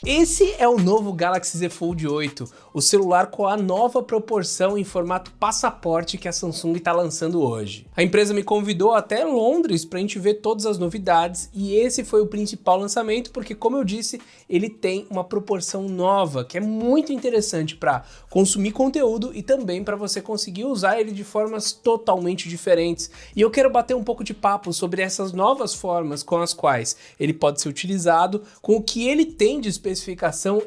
Esse é o novo Galaxy Z Fold 8, o celular com a nova proporção em formato passaporte que a Samsung está lançando hoje. A empresa me convidou até Londres para a gente ver todas as novidades e esse foi o principal lançamento porque, como eu disse, ele tem uma proporção nova que é muito interessante para consumir conteúdo e também para você conseguir usar ele de formas totalmente diferentes. E eu quero bater um pouco de papo sobre essas novas formas com as quais ele pode ser utilizado, com o que ele tem de especificação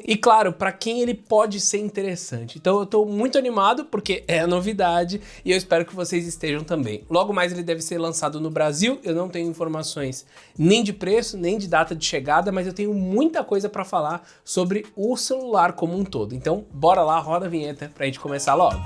e, claro, para quem ele pode ser interessante. Então eu estou muito animado porque é a novidade e eu espero que vocês estejam também. Logo mais ele deve ser lançado no Brasil, eu não tenho informações nem de preço, nem de data de chegada, mas eu tenho muita coisa para falar sobre o celular como um todo. Então bora lá, roda a vinheta para a gente começar logo.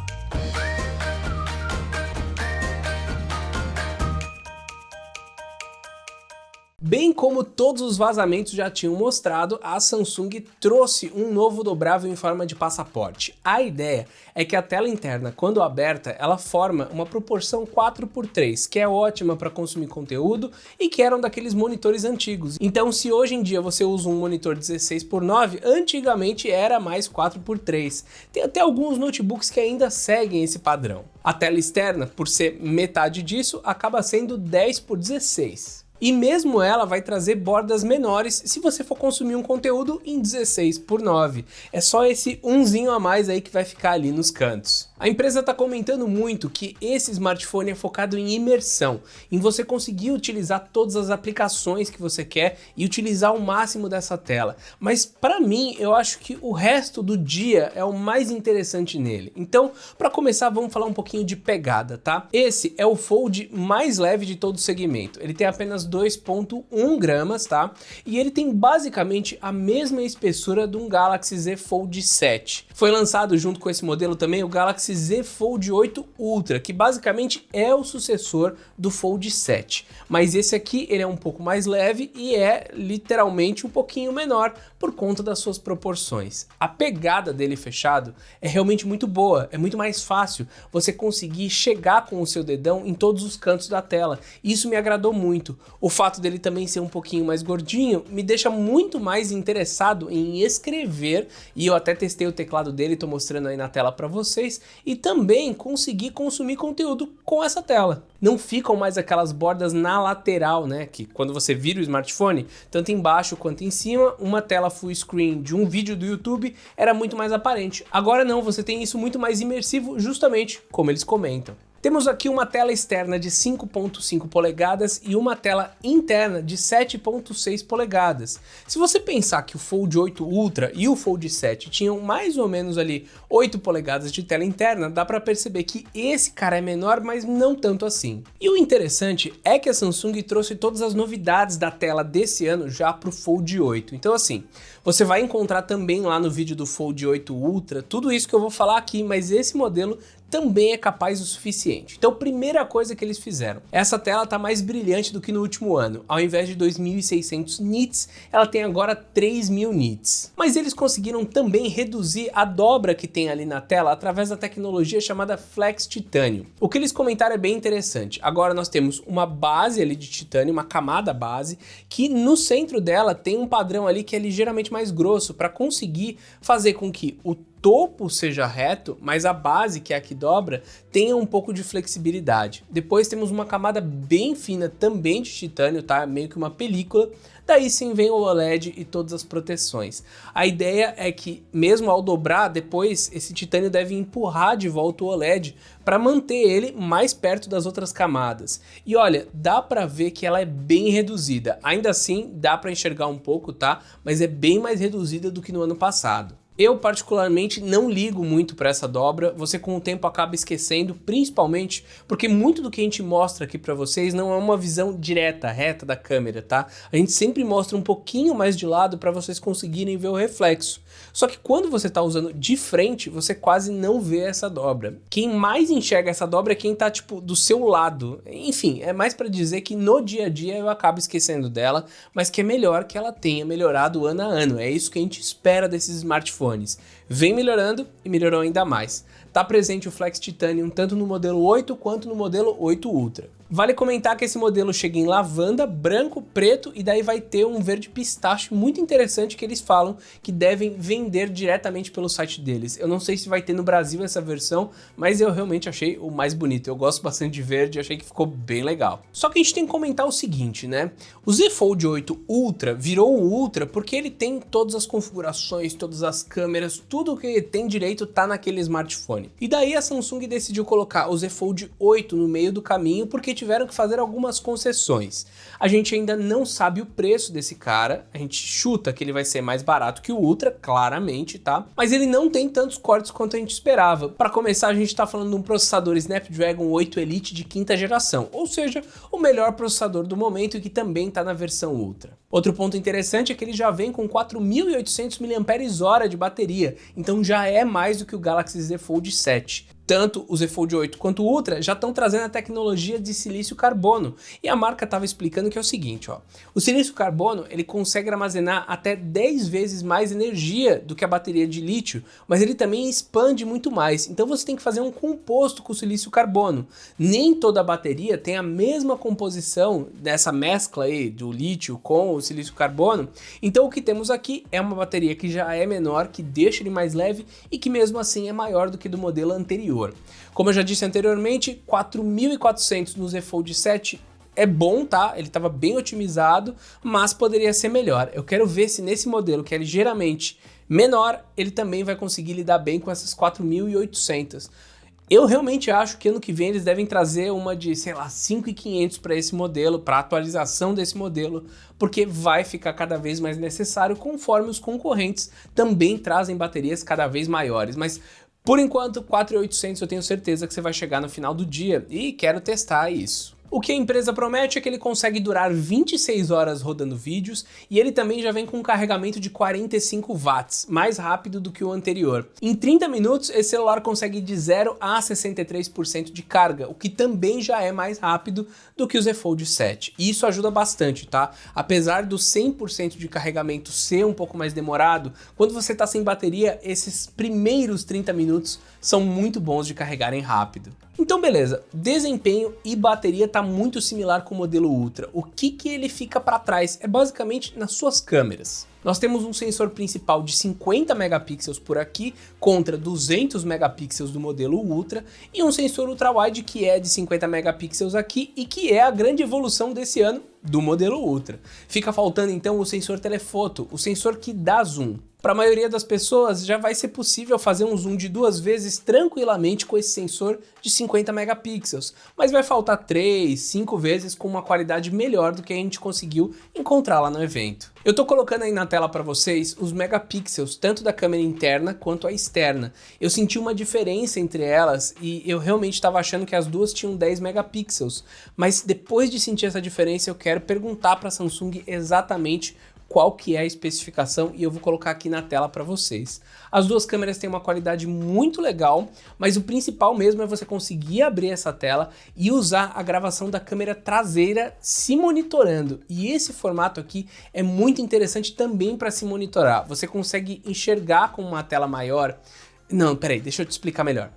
Bem como todos os vazamentos já tinham mostrado, a Samsung trouxe um novo dobrável em forma de passaporte. A ideia é que a tela interna, quando aberta, ela forma uma proporção 4:3, que é ótima para consumir conteúdo e que eram daqueles monitores antigos. Então, se hoje em dia você usa um monitor 16:9, antigamente era mais 4:3. Tem até alguns notebooks que ainda seguem esse padrão. A tela externa, por ser metade disso, acaba sendo 10:16. E mesmo ela vai trazer bordas menores se você for consumir um conteúdo em 16:9. É só esse umzinho a mais aí que vai ficar ali nos cantos. A empresa está comentando muito que esse smartphone é focado em imersão, em você conseguir utilizar todas as aplicações que você quer e utilizar o máximo dessa tela. Mas para mim, eu acho que o resto do dia é o mais interessante nele. Então, para começar, vamos falar um pouquinho de pegada, tá? Esse é o Fold mais leve de todo o segmento. Ele tem apenas 2,1 gramas, tá? E ele tem basicamente a mesma espessura de um Galaxy Z Fold 7. Foi lançado junto com esse modelo também o Galaxy Z Fold 8 Ultra, que basicamente é o sucessor do Fold 7. Mas esse aqui ele é um pouco mais leve e é literalmente um pouquinho menor por conta das suas proporções. A pegada dele fechado é realmente muito boa, é muito mais fácil você conseguir chegar com o seu dedão em todos os cantos da tela. Isso me agradou muito. O fato dele também ser um pouquinho mais gordinho me deixa muito mais interessado em escrever, e eu até testei o teclado dele, tô mostrando aí na tela para vocês, e também conseguir consumir conteúdo com essa tela. Não ficam mais aquelas bordas na lateral, né, que quando você vira o smartphone, tanto embaixo quanto em cima, uma tela full screen de um vídeo do YouTube era muito mais aparente. Agora não, você tem isso muito mais imersivo, justamente como eles comentam. Temos aqui uma tela externa de 5,5 polegadas e uma tela interna de 7,6 polegadas. Se você pensar que o Fold 8 Ultra e o Fold 7 tinham mais ou menos ali 8 polegadas de tela interna, dá para perceber que esse cara é menor, mas não tanto assim. E o interessante é que a Samsung trouxe todas as novidades da tela desse ano já para o Fold 8. Então assim, você vai encontrar também lá no vídeo do Fold 8 Ultra tudo isso que eu vou falar aqui, mas esse modelo também é capaz o suficiente. Então, primeira coisa que eles fizeram, essa tela tá mais brilhante do que no último ano. Ao invés de 2.600 nits, ela tem agora 3.000 nits. Mas eles conseguiram também reduzir a dobra que tem ali na tela através da tecnologia chamada Flex Titanium. O que eles comentaram é bem interessante. Agora nós temos uma base ali de titânio, uma camada base, que no centro dela tem um padrão ali que é ligeiramente mais grosso para conseguir fazer com que o topo seja reto, mas a base, que é a que dobra, tenha um pouco de flexibilidade. Depois temos uma camada bem fina também de titânio, tá? Meio que uma película. Daí sim vem o OLED e todas as proteções. A ideia é que mesmo ao dobrar, depois esse titânio deve empurrar de volta o OLED para manter ele mais perto das outras camadas. E olha, dá para ver que ela é bem reduzida. Ainda assim, dá para enxergar um pouco, tá? Mas é bem mais reduzida do que no ano passado. Eu particularmente não ligo muito para essa dobra, você com o tempo acaba esquecendo, principalmente porque muito do que a gente mostra aqui para vocês não é uma visão direta, reta da câmera, tá? A gente sempre mostra um pouquinho mais de lado para vocês conseguirem ver o reflexo. Só que quando você está usando de frente, você quase não vê essa dobra. Quem mais enxerga essa dobra é quem tá tipo do seu lado. Enfim, é mais para dizer que no dia a dia eu acabo esquecendo dela, mas que é melhor que ela tenha melhorado ano a ano. É isso que a gente espera desses smartphones. Vem melhorando e melhorou ainda mais. Tá presente o Flex Titanium tanto no modelo 8 quanto no modelo 8 Ultra. Vale comentar que esse modelo chega em lavanda, branco, preto e daí vai ter um verde pistache muito interessante que eles falam que devem vender diretamente pelo site deles. Eu não sei se vai ter no Brasil essa versão, mas eu realmente achei o mais bonito. Eu gosto bastante de verde, achei que ficou bem legal. Só que a gente tem que comentar o seguinte, né? O Z Fold 8 Ultra virou o Ultra porque ele tem todas as configurações, todas as câmeras, tudo que tem direito tá naquele smartphone. E daí a Samsung decidiu colocar o Z Fold 8 no meio do caminho porque tiveram que fazer algumas concessões. A gente ainda não sabe o preço desse cara, a gente chuta que ele vai ser mais barato que o Ultra, claramente, tá? Mas ele não tem tantos cortes quanto a gente esperava. Para começar, a gente tá falando de um processador Snapdragon 8 Elite de quinta geração, ou seja, o melhor processador do momento e que também tá na versão Ultra. Outro ponto interessante é que ele já vem com 4.800 mAh de bateria, então já é mais do que o Galaxy Z Fold 7. Tanto o Z Fold 8 quanto o Ultra já estão trazendo a tecnologia de silício carbono. E a marca estava explicando que é o seguinte, ó. O silício carbono, ele consegue armazenar até 10 vezes mais energia do que a bateria de lítio, mas ele também expande muito mais. Então você tem que fazer um composto com o silício carbono. Nem toda a bateria tem a mesma composição dessa mescla aí do lítio com o silício carbono. Então o que temos aqui é uma bateria que já é menor, que deixa ele mais leve e que mesmo assim é maior do que do modelo anterior. Como eu já disse anteriormente, 4.400 no Z Fold 7 é bom, tá? Ele estava bem otimizado, mas poderia ser melhor. Eu quero ver se nesse modelo, que é ligeiramente menor, ele também vai conseguir lidar bem com essas 4.800. Eu realmente acho que ano que vem eles devem trazer uma de, sei lá, 5.500 para esse modelo, para atualização desse modelo, porque vai ficar cada vez mais necessário conforme os concorrentes também trazem baterias cada vez maiores. Mas por enquanto, 4.800 eu tenho certeza que você vai chegar no final do dia e quero testar isso. O que a empresa promete é que ele consegue durar 26 horas rodando vídeos e ele também já vem com um carregamento de 45 watts, mais rápido do que o anterior. Em 30 minutos, esse celular consegue ir de 0 a 63% de carga, o que também já é mais rápido do que o Z Fold 7. E isso ajuda bastante, tá? Apesar do 100% de carregamento ser um pouco mais demorado, quando você tá sem bateria, esses primeiros 30 minutos são muito bons de carregarem rápido. Então beleza, desempenho e bateria tá muito similar com o modelo Ultra. O que ele fica para trás é basicamente nas suas câmeras. Nós temos um sensor principal de 50 megapixels por aqui contra 200 megapixels do modelo Ultra e um sensor ultra-wide que é de 50 megapixels aqui e que é a grande evolução desse ano do modelo Ultra. Fica faltando então o sensor telefoto, o sensor que dá zoom. Para a maioria das pessoas já vai ser possível fazer um zoom de 2 vezes tranquilamente com esse sensor de 50 megapixels, mas vai faltar 3, 5 vezes com uma qualidade melhor do que a gente conseguiu encontrar lá no evento. Eu tô colocando aí na tela para vocês os megapixels, tanto da câmera interna quanto a externa. Eu senti uma diferença entre elas e eu realmente estava achando que as duas tinham 10 megapixels, mas depois de sentir essa diferença eu quero perguntar para a Samsung exatamente qual que é a especificação e eu vou colocar aqui na tela para vocês. As duas câmeras têm uma qualidade muito legal, mas o principal mesmo é você conseguir abrir essa tela e usar a gravação da câmera traseira se monitorando. E esse formato aqui é muito interessante também para se monitorar. Você consegue enxergar com uma tela maior. Não, peraí, deixa eu te explicar melhor.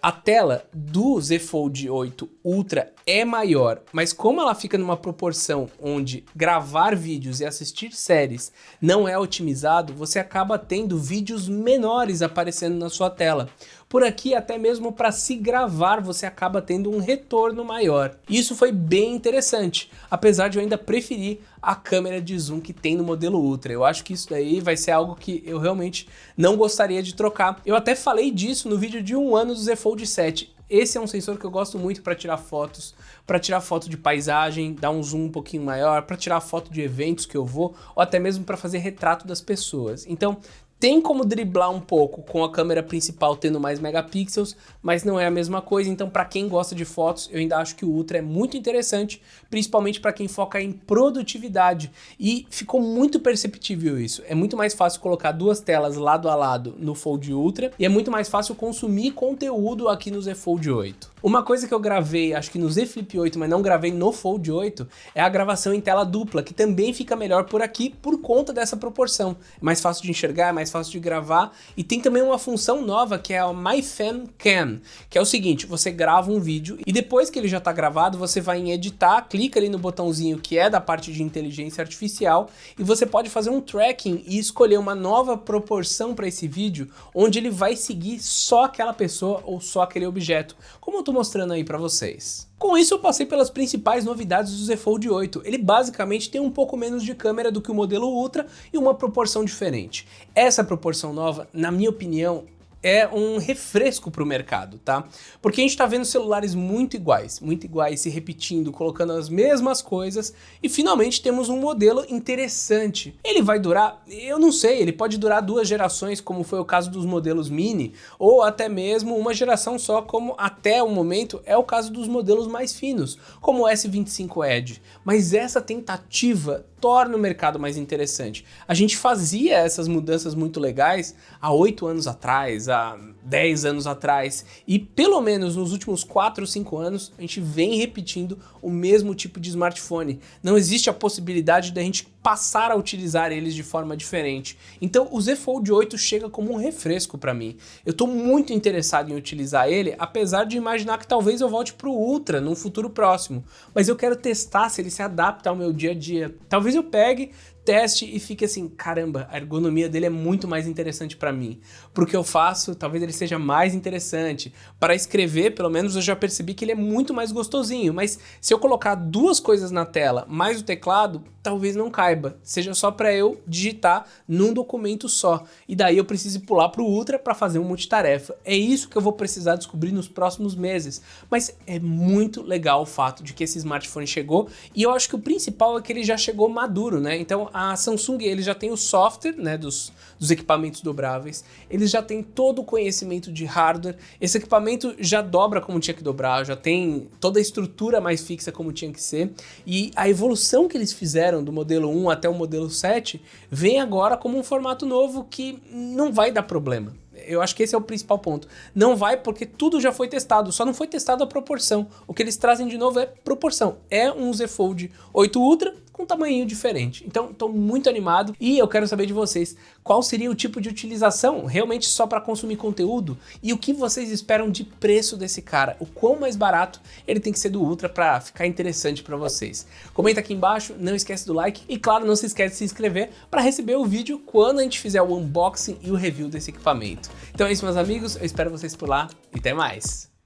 A tela do Z Fold 8 Ultra é maior, mas como ela fica numa proporção onde gravar vídeos e assistir séries não é otimizado, você acaba tendo vídeos menores aparecendo na sua tela. Por aqui, até mesmo para se gravar, você acaba tendo um retorno maior. Isso foi bem interessante, apesar de eu ainda preferir a câmera de zoom que tem no modelo Ultra. Eu acho que isso daí vai ser algo que eu realmente não gostaria de trocar. Eu até falei disso no vídeo de 1 ano do Z Fold 7. Esse é um sensor que eu gosto muito para tirar fotos, para tirar foto de paisagem, dar um zoom um pouquinho maior, para tirar foto de eventos que eu vou, ou até mesmo para fazer retrato das pessoas. Então, tem como driblar um pouco com a câmera principal tendo mais megapixels, mas não é a mesma coisa, então para quem gosta de fotos, eu ainda acho que o Ultra é muito interessante, principalmente para quem foca em produtividade, e ficou muito perceptível isso. É muito mais fácil colocar duas telas lado a lado no Fold Ultra, e é muito mais fácil consumir conteúdo aqui no Z Fold 8. Uma coisa que eu gravei, acho que no Z Flip 8, mas não gravei no Fold 8, é a gravação em tela dupla, que também fica melhor por aqui por conta dessa proporção. É mais fácil de enxergar, é mais fácil de gravar, e tem também uma função nova que é a MyFamCam, que é o seguinte, você grava um vídeo e depois que ele já está gravado, você vai em editar, clica ali no botãozinho que é da parte de inteligência artificial e você pode fazer um tracking e escolher uma nova proporção para esse vídeo, onde ele vai seguir só aquela pessoa ou só aquele objeto, como eu estou mostrando aí para vocês. Com isso eu passei pelas principais novidades do Z Fold 8, ele basicamente tem um pouco menos de câmera do que o modelo Ultra e uma proporção diferente. Essa proporção nova, na minha opinião, é um refresco para o mercado, tá? Porque a gente tá vendo celulares muito iguais se repetindo, colocando as mesmas coisas e finalmente temos um modelo interessante. Ele vai durar, eu não sei, ele pode durar 2 gerações, como foi o caso dos modelos mini, ou até mesmo uma geração só, como até o momento é o caso dos modelos mais finos, como o S25 Edge. Mas essa tentativa torna o mercado mais interessante. A gente fazia essas mudanças muito legais há 8 anos atrás, há 10 anos atrás, e pelo menos nos últimos 4 ou 5 anos a gente vem repetindo o mesmo tipo de smartphone. Não existe a possibilidade da gente passar a utilizar eles de forma diferente. Então o Z Fold 8 chega como um refresco para mim. Eu estou muito interessado em utilizar ele, apesar de imaginar que talvez eu volte para o Ultra num futuro próximo, mas eu quero testar se ele se adapta ao meu dia a dia. Talvez eu pegue, teste e fique assim, caramba, a ergonomia dele é muito mais interessante para mim. Pro que eu faço, talvez ele seja mais interessante. Para escrever, pelo menos eu já percebi que ele é muito mais gostosinho, mas se eu colocar 2 coisas na tela mais o teclado, talvez não caiba, seja só para eu digitar num documento só. E daí eu preciso pular pro Ultra para fazer um multitarefa. É isso que eu vou precisar descobrir nos próximos meses. Mas é muito legal o fato de que esse smartphone chegou, e eu acho que o principal é que ele já chegou maduro, né? Então a Samsung, ele já tem o software, né, dos equipamentos dobráveis, eles já tem todo o conhecimento de hardware, esse equipamento já dobra como tinha que dobrar, já tem toda a estrutura mais fixa como tinha que ser, e a evolução que eles fizeram do modelo 1 até o modelo 7 vem agora como um formato novo que não vai dar problema. Eu acho que esse é o principal ponto. Não vai porque tudo já foi testado, só não foi testado a proporção. O que eles trazem de novo é proporção. É um Z Fold 8 Ultra com um tamanho diferente. Então, estou muito animado e eu quero saber de vocês qual seria o tipo de utilização realmente só para consumir conteúdo e o que vocês esperam de preço desse cara, o quão mais barato ele tem que ser do Ultra para ficar interessante para vocês. Comenta aqui embaixo, não esquece do like e claro, não se esquece de se inscrever para receber o vídeo quando a gente fizer o unboxing e o review desse equipamento. Então é isso, meus amigos, eu espero vocês por lá e até mais!